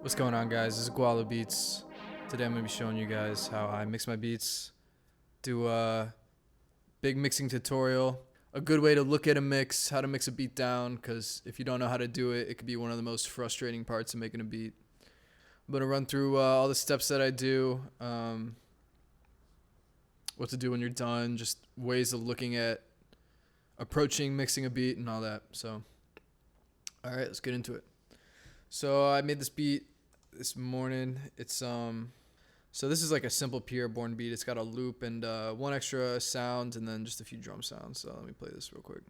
What's going on, guys? This is Guala Beats. Today I'm going to be showing you guys how I mix my beats, do a big mixing tutorial, a good way to look at a mix, how to mix a beat down, because if you don't know how to do it, it could be one of the most frustrating parts of making a beat. I'm going to run through all the steps that I do, what to do when you're done, just ways of looking at approaching mixing a beat and all that. So, alright, let's get into it. So I made this beat this morning. It's so this is like a simple Pierre Bourne beat. It's got a loop and one extra sound and then just a few drum sounds. So let me play this real quick.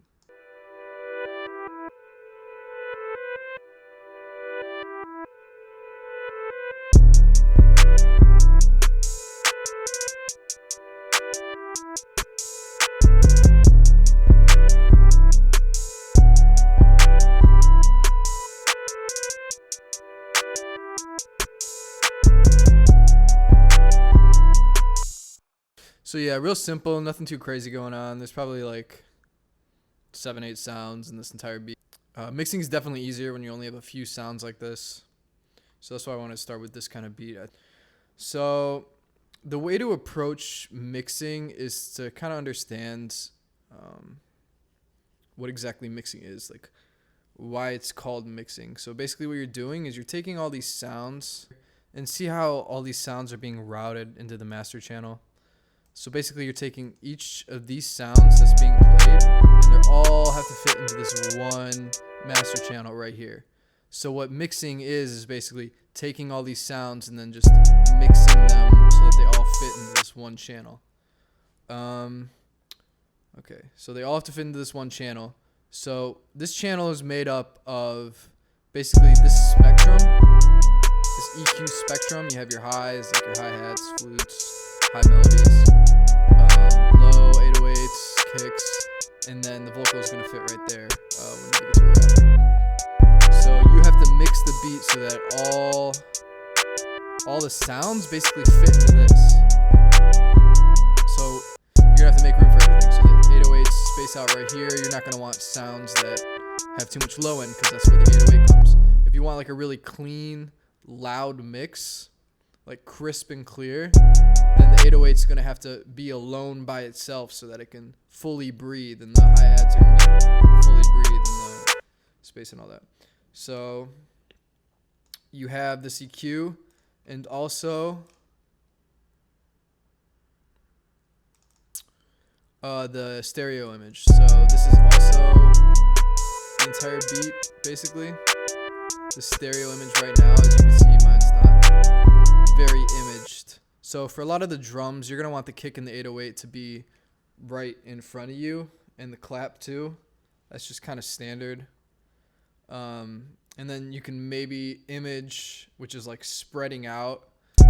So yeah, real simple, nothing too crazy going on. There's probably like 7-8 sounds in this entire beat. Mixing is definitely easier when you only have a few sounds like this. So that's why I want to start with this kind of beat. So the way to approach mixing is to kind of understand what exactly mixing is, like why it's called mixing. So basically what you're doing is you're taking all these sounds and see how all these sounds are being routed into the master channel. So basically you're taking each of these sounds that's being played and they all have to fit into this one master channel right here. So what mixing is basically taking all these sounds and then just mixing them so that they all fit into this one channel. Okay, so they all have to fit into this one channel. So this channel is made up of basically this spectrum, this EQ spectrum. You have your highs, like your hi-hats, flutes, high melodies, low 808s, kicks, and then the vocal is going to fit right there when you get to a rap. So you have to mix the beat so that all the sounds basically fit into this. So you're going to have to make room for everything. So the 808s space out right here. You're not going to want sounds that have too much low end because that's where the 808 comes. If you want like a really clean, loud mix, like crisp and clear, then the 808 is going to have to be alone by itself so that it can fully breathe, and the hi-hats are going to be fully breathe and the space and all that. So you have this EQ and also the stereo image. So this is also the entire beat, basically. The stereo image right now, as you can see, mine's not very imaged. So for a lot of the drums, you're going to want the kick and the 808 to be right in front of you, and the clap too. That's just kind of standard. And then you can maybe image, which is like spreading out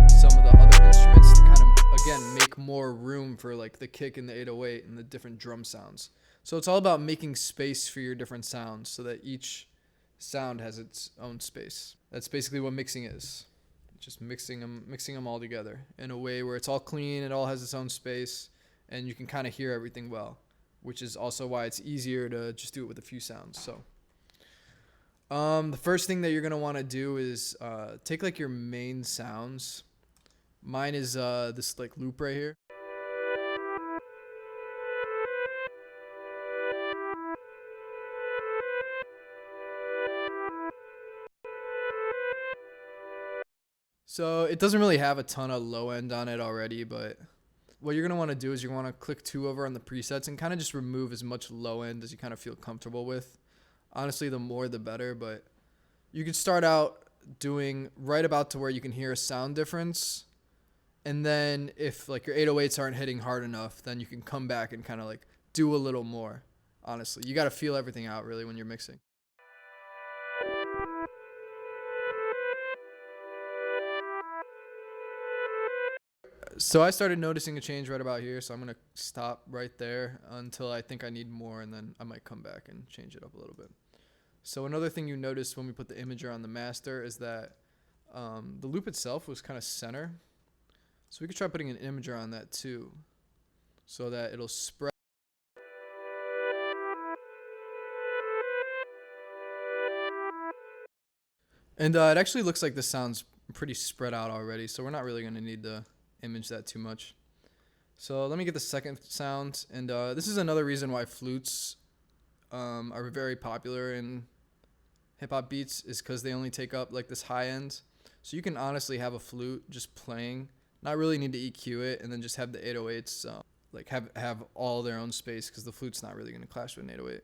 some of the other instruments to kind of, again, make more room for like the kick and the 808 and the different drum sounds. So it's all about making space for your different sounds so that each sound has its own space. That's basically what mixing is. Just mixing them all together in a way where it's all clean, it all has its own space, and you can kind of hear everything well, which is also why it's easier to just do it with a few sounds. So the first thing that you're going to want to do is take like your main sounds. Mine is this like loop right here. So it doesn't really have a ton of low end on it already, but what you're going to want to do is you want to click 2 over on the presets and kind of just remove as much low end as you kind of feel comfortable with. Honestly, the more the better, but you could start out doing right about to where you can hear a sound difference. And then if like your 808s aren't hitting hard enough, then you can come back and kind of like do a little more. Honestly, you got to feel everything out really when you're mixing. So I started noticing a change right about here, so I'm going to stop right there until I think I need more, and then I might come back and change it up a little bit. So another thing you notice when we put the imager on the master is that the loop itself was kind of center. So we could try putting an imager on that too, so that it'll spread. And it actually looks like this sounds pretty spread out already, so we're not really going to need to image that too much. So let me get the second sound, and this is another reason why flutes are very popular in hip-hop beats, is because they only take up like this high end. So you can honestly have a flute just playing, not really need to EQ it, and then just have the 808s like have all their own space, because the flute's not really going to clash with an 808.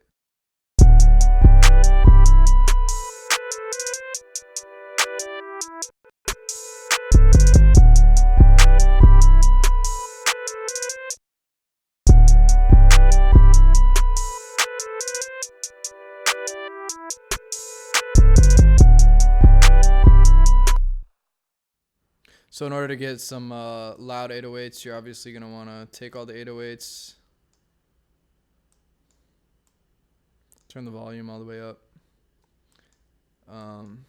So in order to get some loud 808s, you're obviously going to want to take all the 808s, turn the volume all the way up. And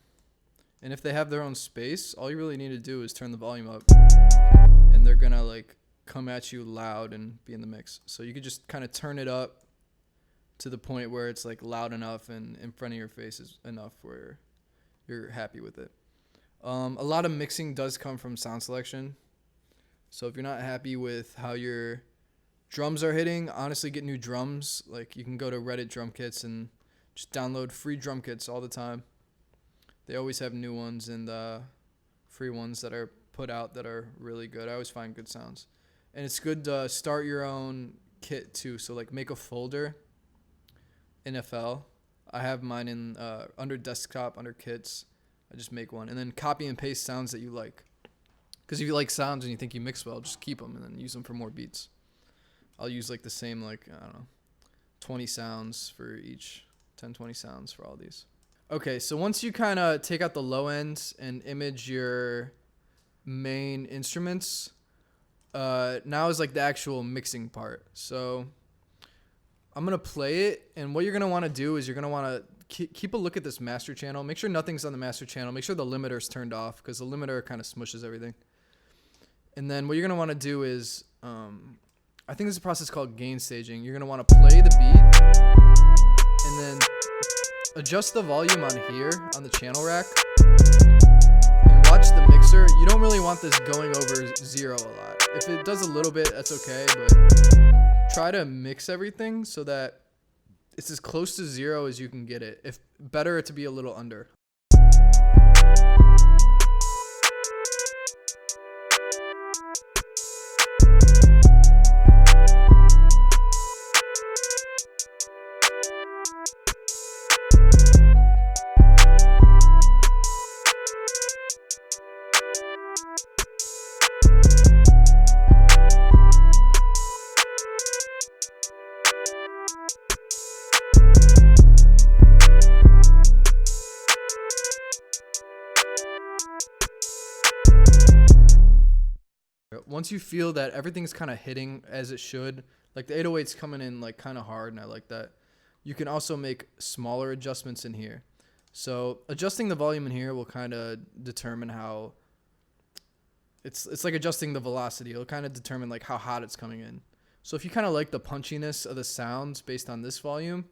if they have their own space, all you really need to do is turn the volume up, and they're going to like come at you loud and be in the mix. So you could just kind of turn it up to the point where it's like loud enough and in front of your face is enough where you're happy with it. A lot of mixing does come from sound selection. So if you're not happy with how your drums are hitting, honestly, get new drums. Like, you can go to Reddit drum kits and just download free drum kits all the time. They always have new ones and free ones that are put out that are really good. I always find good sounds. And it's good to start your own kit too. So like, make a folder in FL. I have mine in under desktop, under kits. I just make one, and then copy and paste sounds that you like. Because if you like sounds and you think you mix well, just keep them and then use them for more beats. I'll use like the same, like, I don't know, 20 sounds for each, 10, 20 sounds for all these. Okay, so once you kind of take out the low ends and image your main instruments, now is like the actual mixing part. So I'm going to play it, and what you're going to want to do is you're going to want to keep a look at this master channel. Make sure nothing's on the master channel. Make sure the limiter's turned off, because the limiter kind of smushes everything. And then what you're going to want to do is, I think there's a process called gain staging. You're going to want to play the beat and then adjust the volume on here on the channel rack and watch the mixer. You don't really want this going over 0 a lot. If it does a little bit, that's okay, but try to mix everything so that it's as close to 0 as you can get it. If better to be a little under. Once you feel that everything's kind of hitting as it should, like the 808's coming in like kind of hard, and I like that, you can also make smaller adjustments in here. So adjusting the volume in here will kind of determine how it's like adjusting the velocity. It'll kind of determine like how hot it's coming in. So if you kind of like the punchiness of the sounds based on this volume,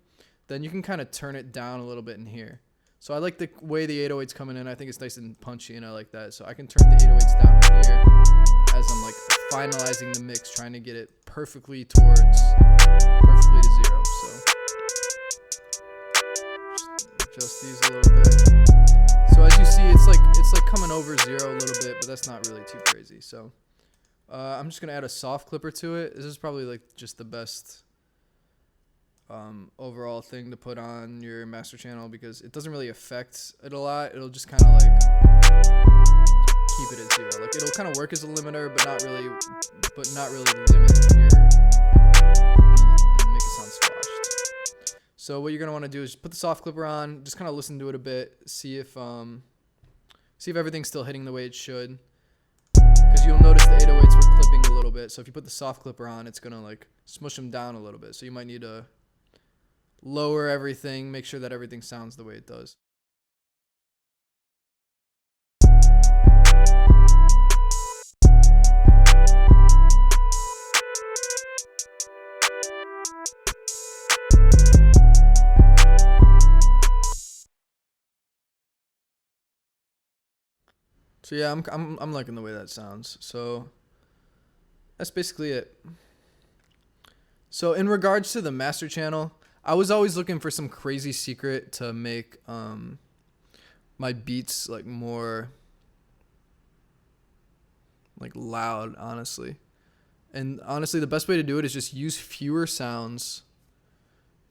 then you can kind of turn it down a little bit in here. So I like the way the 808's coming in. I think it's nice and punchy, and I like that. So I can turn the 808s down in here as I'm like finalizing the mix, trying to get it perfectly to 0. So just adjust these a little bit. So as you see, it's like coming over 0 a little bit, but that's not really too crazy. So I'm just gonna add a soft clipper to it. This is probably like just the best overall thing to put on your master channel, because it doesn't really affect it a lot. It'll just kind of like keep it at 0. Like, it'll kind of work as a limiter, but not really limit your beat and make it sound squashed. So what you're gonna want to do is put the soft clipper on, just kind of listen to it a bit, see if everything's still hitting the way it should. Because you'll notice the 808s were clipping a little bit. So if you put the soft clipper on, it's gonna like smush them down a little bit. So you might need to lower everything, make sure that everything sounds the way it does. So yeah, I'm liking the way that sounds. So that's basically it. So in regards to the master channel, I was always looking for some crazy secret to make my beats like more like loud, honestly. And honestly, the best way to do it is just use fewer sounds.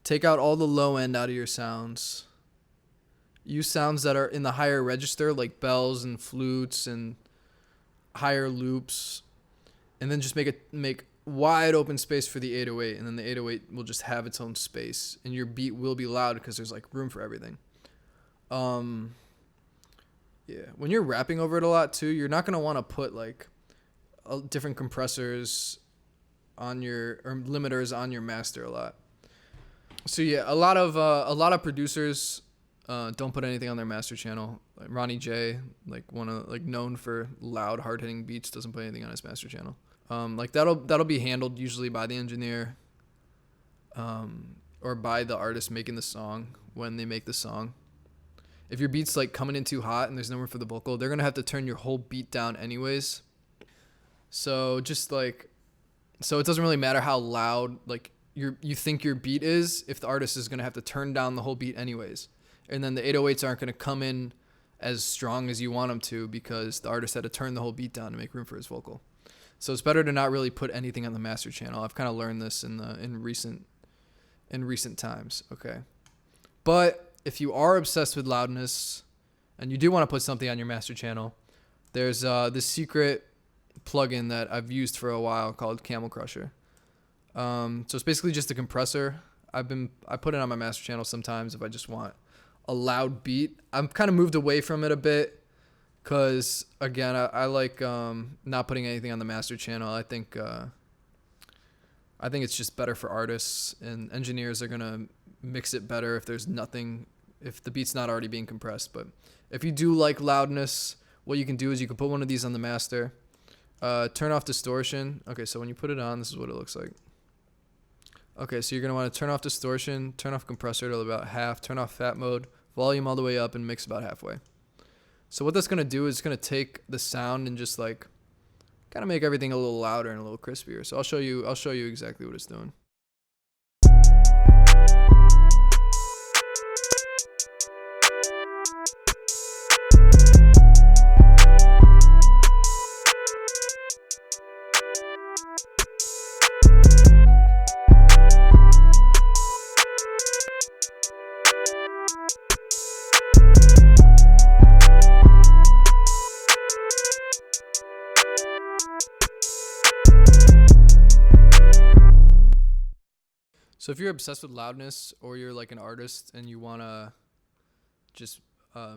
Take out all the low end out of your sounds. Use sounds that are in the higher register, like bells and flutes and higher loops, and then just make wide open space for the 808, and then the 808 will just have its own space, and your beat will be loud because there's like room for everything. Yeah, when you're rapping over it a lot too, you're not gonna want to put like different compressors on your or limiters on your master a lot. So yeah, a lot of producers don't put anything on their master channel. Like Ronnie J, like one of like known for loud, hard hitting beats, doesn't put anything on his master channel. Like that'll be handled usually by the engineer, or by the artist making the song when they make the song. If your beat's like coming in too hot and there's no room for the vocal, they're gonna have to turn your whole beat down anyways. So just like, so it doesn't really matter how loud like you think your beat is if the artist is gonna have to turn down the whole beat anyways. And then the 808s aren't gonna come in as strong as you want them to because the artist had to turn the whole beat down to make room for his vocal. So it's better to not really put anything on the master channel. I've kind of learned this in recent times. Okay, but if you are obsessed with loudness and you do want to put something on your master channel, there's this secret plugin that I've used for a while called Camel Crusher. So it's basically just a compressor. I put it on my master channel sometimes if I just want a loud beat. I've kind of moved away from it a bit because again, I like not putting anything on the master channel. I think it's just better for artists, and engineers are gonna mix it better if there's nothing, if the beat's not already being compressed. But if you do like loudness, what you can do is you can put one of these on the master, turn off distortion. Okay, so when you put it on, this is what it looks like. Okay, so you're gonna want to turn off distortion, turn off compressor to about half, turn off fat mode, volume all the way up, and mix about halfway. So what that's gonna do is it's gonna take the sound and just like kind of make everything a little louder and a little crispier. So I'll show you exactly what it's doing. So if you're obsessed with loudness, or you're like an artist and you wanna just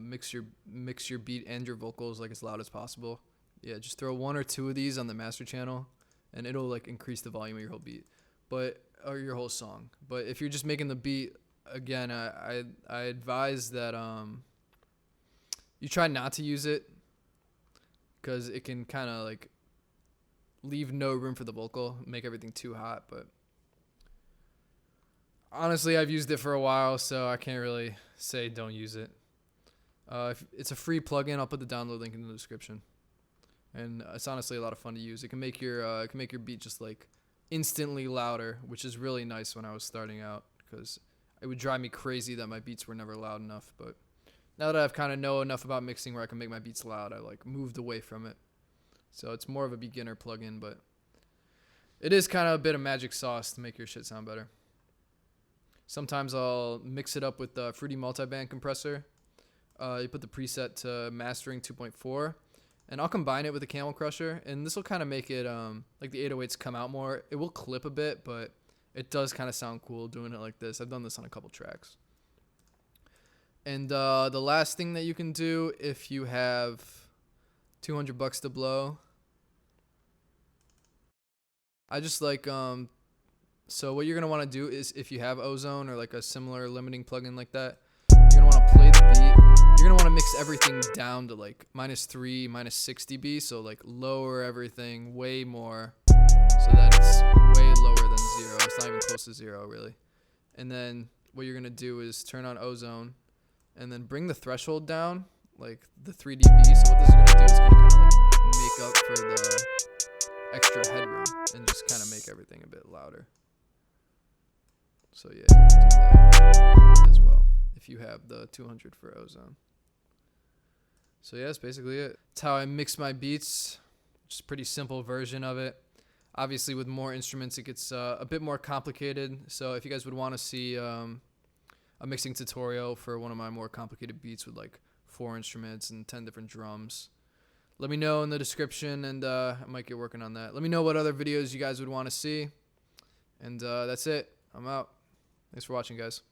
mix your beat and your vocals like as loud as possible, yeah, just throw one or two of these on the master channel, and it'll like increase the volume of your whole beat, or your whole song. But if you're just making the beat, again, I advise that you try not to use it because it can kind of like leave no room for the vocal, make everything too hot. But honestly, I've used it for a while, so I can't really say don't use it. If it's a free plugin, I'll put the download link in the description. And it's honestly a lot of fun to use. It can make your beat just like instantly louder, which is really nice when I was starting out, because it would drive me crazy that my beats were never loud enough. But now that I've kind of know enough about mixing where I can make my beats loud, I like moved away from it. So it's more of a beginner plugin, but it is kind of a bit of magic sauce to make your shit sound better. Sometimes I'll mix it up with the Fruity Multiband compressor. You put the preset to mastering 2.4, and I'll combine it with the Camel Crusher, and this will kind of make it like the 808s come out more. It will clip a bit, but it does kind of sound cool doing it like this. I've done this on a couple tracks. And the last thing that you can do if you have $200 to blow, I just like so what you're going to want to do is, if you have Ozone or like a similar limiting plugin like that, you're going to want to play the beat. You're going to want to mix everything down to like -3, -6 dB. So like lower everything way more so that it's way lower than 0. It's not even close to 0 really. And then what you're going to do is turn on Ozone and then bring the threshold down like the 3 dB. So what this is gonna do is gonna kind of like make up for the extra headroom and just kind of make everything a bit louder. So yeah, you can do that as well if you have the 200 for ozone. So yeah, that's basically it. That's how I mix my beats. Just a pretty simple version of it. Obviously, with more instruments, it gets a bit more complicated. So if you guys would want to see a mixing tutorial for one of my more complicated beats with like 4 instruments and 10 different drums, let me know in the description, and I might get working on that. Let me know what other videos you guys would want to see. And that's it. I'm out. Thanks for watching, guys.